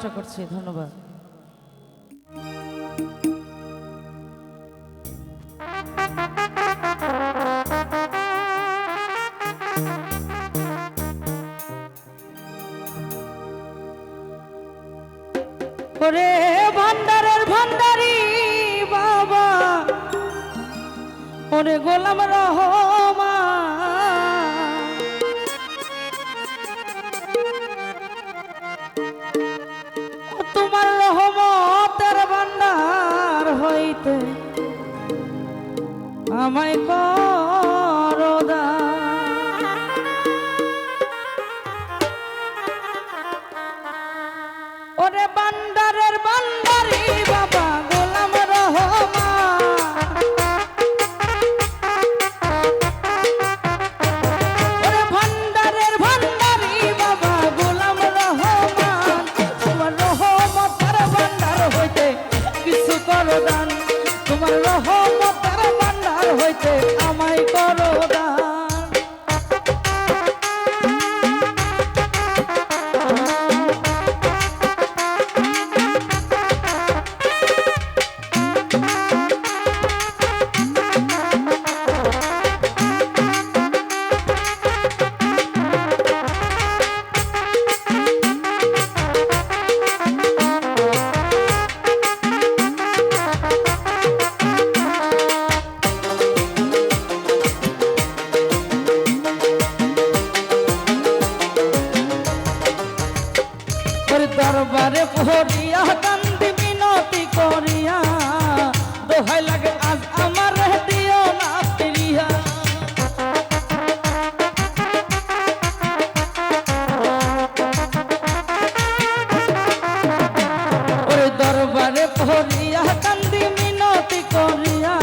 চেষ্টা করছি। ধন্যবাদ। ওরে ভান্ডারের ভান্ডারি বাবা, ওরে গোলাম রহমান, তোমার রহমতের ভান্ডার হইতে আমায় করো দান। ওরে ভান্ডারের ভান্ডারি বাবা গোলাম রহমান, ওরে ভান্ডারের ভান্ডারি বাবা গোলাম রহমান, তোমার রহমতের ভান্ডার হইতে কিছু করো দান, তোমার রহমতের ভান্ডার হইতে আমায় করো দান। দরবারে পড়িয়া কান্দি মিনতি করিয়া, দোহাই লাগে আজ আমার দিও না ফিরিয়া। ওরে দরবারে পড়িয়া কান্দি মিনতি করিয়া,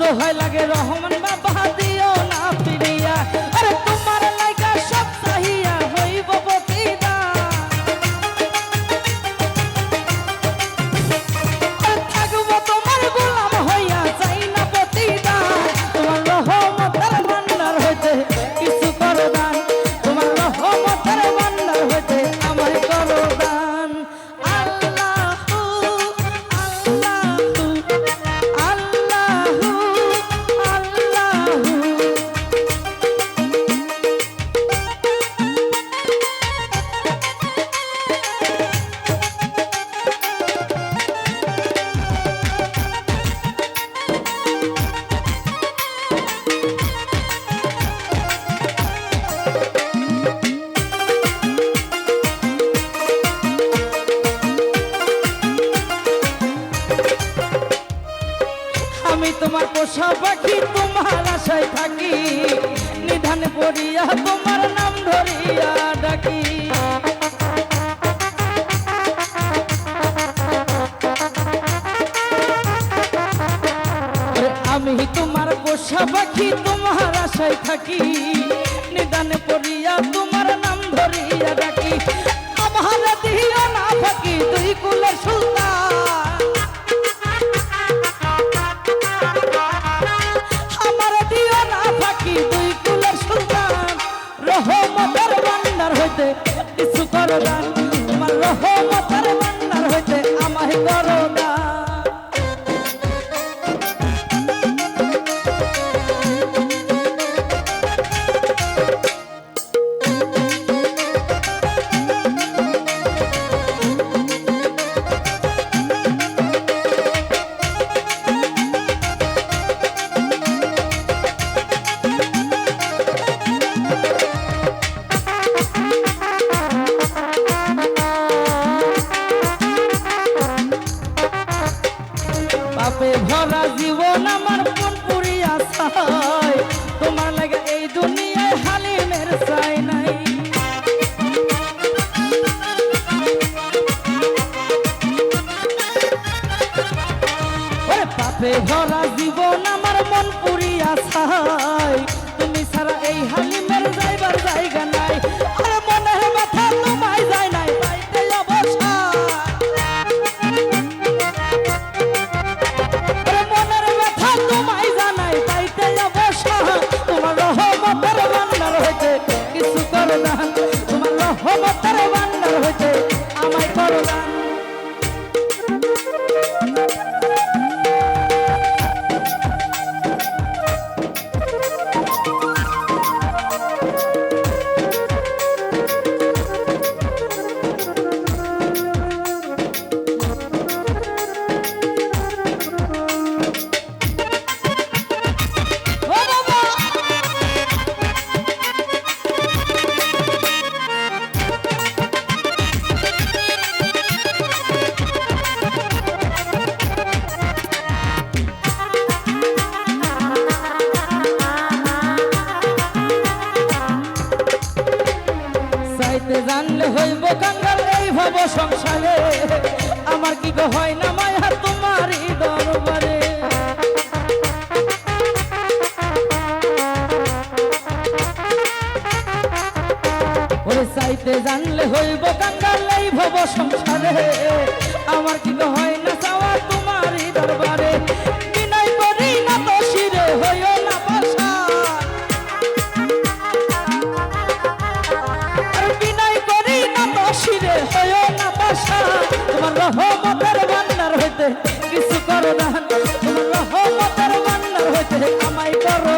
দোহাই লাগে রহমান বাবা দিও না ফিরিয়া। আরে তোমার লাইগা সব চাহিয়া হইব বতিদা, আমি তোমার পোষা পাখি, তোমার আশায় থাকি, নিধানে পড়িয়া তোমার নাম ধরিয়া ডাকি। আমি তোমার পোষা পাখি, তোমার আশায় থাকি, নিধানে পড়িয়া তোমার নাম ধরিয়া ডাকি। আমার দিও না ফাঁকি, দুই কুলের সুলতান, রহমতের ভান্ডার হইতে কিছু করো দান, তোমার রহমতের ভান্ডার হইতে আমায় করো দান। পাপে ভরা জীবন আমার মন পুরিয়া চাই, তোমার লাগে এই দুনিয়ায় হালিমের চাই নাই। পাপে ভরা জীবন আমার মন পুরিয়া চাই, তুমি ছাড়া এই হালিমের যাইবার জায়গা নাই। আরে মনের মাথা তোমায় যায় নাই পাইতে অবসা, তোমায় জানাই পাইতে অবসা। তোমার রহমতের ভান্ডার হইতে কিছু করো দান, তোমার রহমতের ভান্ডার হইতে আমায় করো হইব কাঙ্গাল এই ভব সংসারে আমার কি গো হয় না মায়া তোমারই দরবারে ওরে চাইতে জানলে হইব কাঙ্গাল এই ভব সংসারে আমার কি গো হয় না চাওয়া তোমারই দরবারে বিনয় করি না তো শিরে হইও না পাশা আর বিনয় করি না তো শিরে হইও না পাশা তোমার রহমতের ভান্ডার হইতে কিছু করো না তোমার রহমতের ভান্ডার হইতে আমায় করো